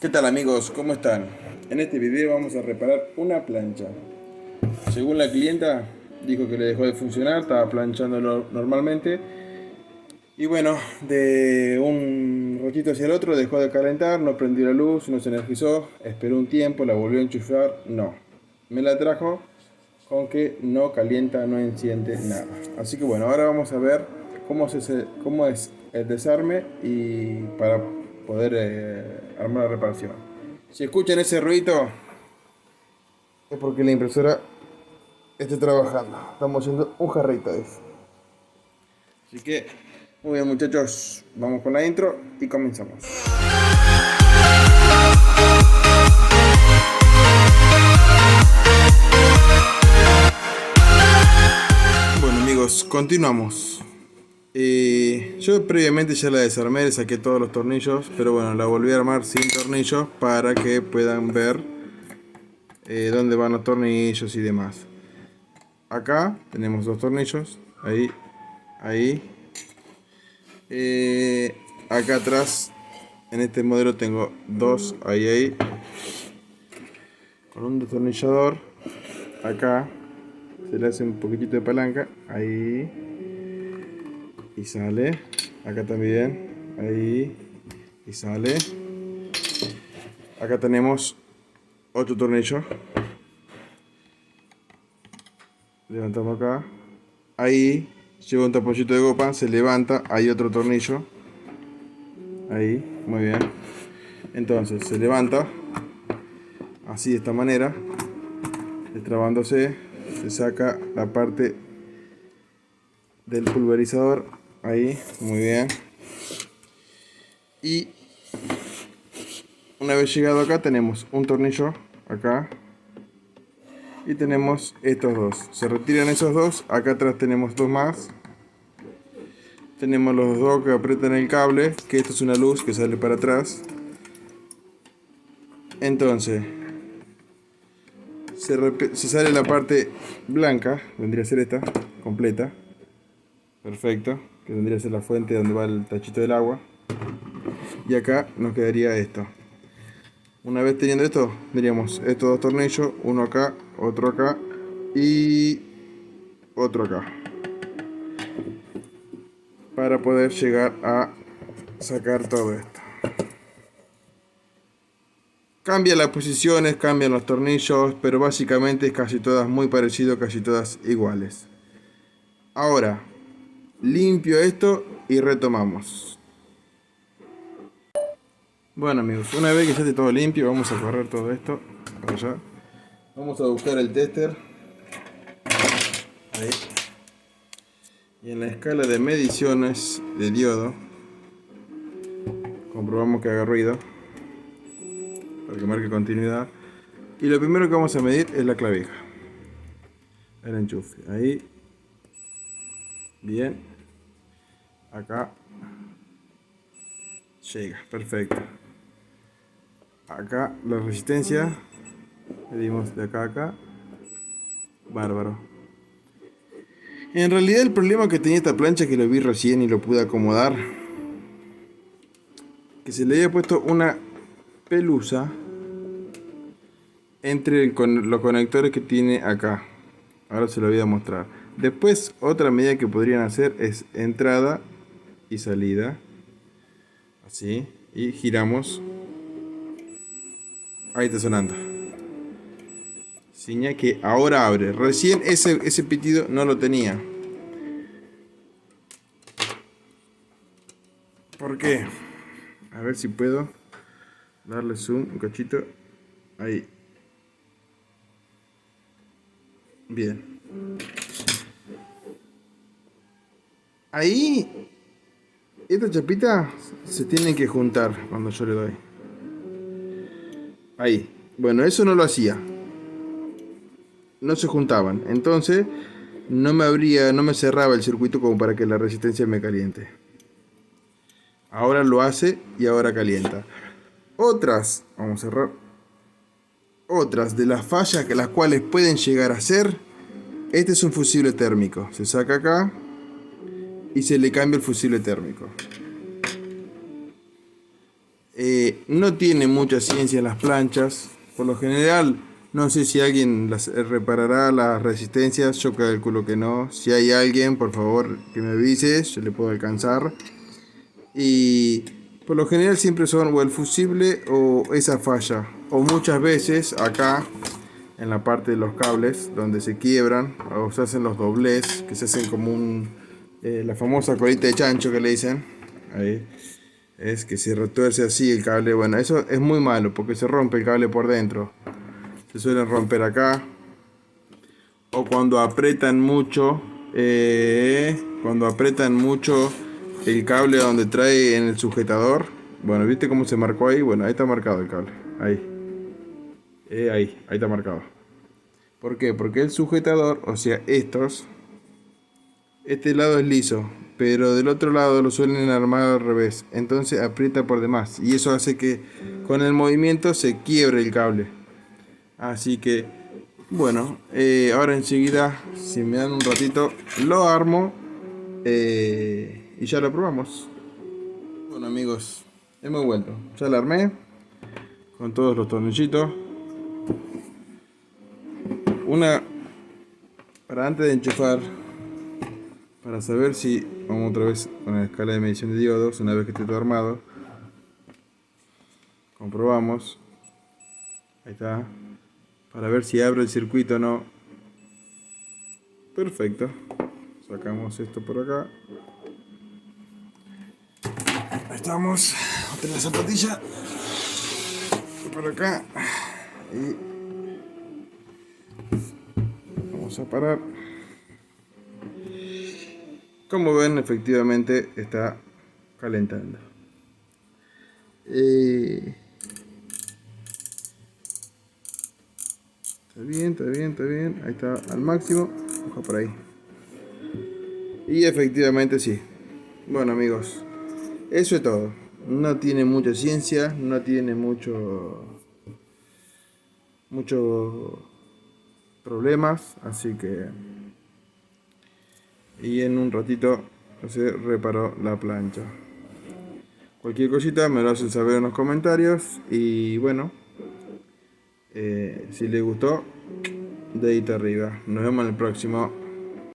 ¿Qué tal amigos? ¿Cómo están? En este video vamos a reparar una plancha. Según la clienta, dijo que le dejó de funcionar, estaba planchándolo normalmente. Y bueno, de un ratito hacia el otro dejó de calentar, no prendió la luz, no se energizó, esperó un tiempo, la volvió a enchufar, no. Me la trajo con que no calienta, no enciende nada. Así que bueno, ahora vamos a ver cómo es el desarme y para poder armar la reparación. Si escuchan ese ruido es porque la impresora está trabajando. Estamos haciendo un jarrito de eso. Así que, muy bien muchachos, vamos con la intro y comenzamos. Bueno amigos, continuamos. Yo previamente ya la desarmé, le saqué todos los tornillos, pero bueno, la volví a armar sin tornillos para que puedan ver dónde van los tornillos y demás. Acá tenemos dos tornillos, ahí. Acá atrás, en este modelo tengo dos, ahí. Con un destornillador, acá se le hace un poquitito de palanca, ahí. Y sale, acá también, ahí, y sale. Acá tenemos otro tornillo. Levantamos acá, ahí lleva un taponcito de gopa, se levanta, hay otro tornillo, ahí, muy bien. Entonces se levanta, así de esta manera, destrabándose, se saca la parte del pulverizador, ahí, muy bien. Y una vez llegado acá tenemos un tornillo acá y tenemos estos dos. Se retiran esos dos, acá atrás tenemos dos más. Tenemos los dos que aprietan el cable, que esto es una luz que sale para atrás. Entonces se sale la parte blanca, vendría a ser esta, completa. Perfecto, que vendría a ser la fuente donde va el tachito del agua. Y acá nos quedaría esto. Una vez teniendo esto, tendríamos estos dos tornillos, uno acá, otro acá y otro acá, para poder llegar a sacar todo esto. Cambian las posiciones, cambian los tornillos, pero básicamente es casi todas muy parecido, casi todas iguales. Ahora limpio esto y retomamos. Bueno amigos, una vez que ya esté todo limpio, vamos a correr todo esto para allá. Vamos a buscar el tester. Ahí. Y en la escala de mediciones de diodo, comprobamos que haga ruido para que marque continuidad. Y lo primero que vamos a medir es la clavija, el enchufe. Ahí. Bien. Acá. Llega, perfecto. Acá la resistencia, medimos de acá a acá, bárbaro. En realidad el problema que tenía esta plancha, que lo vi recién y lo pude acomodar, que se le había puesto una pelusa entre los conectores que tiene acá. Ahora se lo voy a mostrar. Después otra medida que podrían hacer es entrada y salida, así, y giramos. Ahí está sonando. Señal que ahora abre. Recién ese pitido no lo tenía. ¿Por qué? A ver si puedo darle zoom un cachito. Ahí. Bien. Ahí. Esta chapita se tienen que juntar cuando yo le doy. Ahí. Bueno, eso no lo hacía. No se juntaban. Entonces no me cerraba el circuito como para que la resistencia me caliente. Ahora lo hace y ahora calienta. Vamos a cerrar. Otras de las fallas que las cuales pueden llegar a ser. Este es un fusible térmico. Se saca acá y se le cambia el fusible térmico. No tiene mucha ciencia en las planchas. Por lo general, no sé si alguien reparará las resistencias. Yo calculo que no. Si hay alguien, por favor, que me avise. Yo le puedo alcanzar. Y por lo general siempre son o el fusible o esa falla. O muchas veces acá en la parte de los cables donde se quiebran o se hacen los doblez, que se hacen como la famosa colita de chancho que le dicen. Ahí. Es que se retuerce así el cable. Bueno, eso es muy malo porque se rompe el cable por dentro. Se suelen romper acá. O cuando apretan mucho. Cuando apretan mucho el cable donde trae en el sujetador. Bueno, ¿viste cómo se marcó ahí? Bueno, ahí está marcado el cable. Ahí. Ahí está marcado. ¿Por qué? Porque el sujetador, o sea, este lado es liso, pero del otro lado lo suelen armar al revés, entonces aprieta por demás y eso hace que con el movimiento se quiebre el cable. Así que, bueno, ahora enseguida, si me dan un ratito, lo armo y ya lo probamos. Bueno amigos, hemos vuelto, ya lo armé con todos los tornillitos. Una para antes de enchufar. Para saber si, vamos otra vez con la escala de medición de diodos, una vez que esté todo armado, comprobamos, ahí está, para ver si abre el circuito o no. Perfecto, sacamos esto por acá, ahí estamos, otra la zapatilla, por acá, y vamos a parar. Como ven, efectivamente está calentando. Está bien, está bien, está bien. Ahí está al máximo. Ojo por ahí. Y efectivamente sí. Bueno amigos, eso es todo. No tiene mucha ciencia, no tiene muchos problemas, así que... Y en un ratito se reparó la plancha. Cualquier cosita me lo hacen saber en los comentarios. Y bueno, si les gustó, dedito arriba. Nos vemos en el próximo.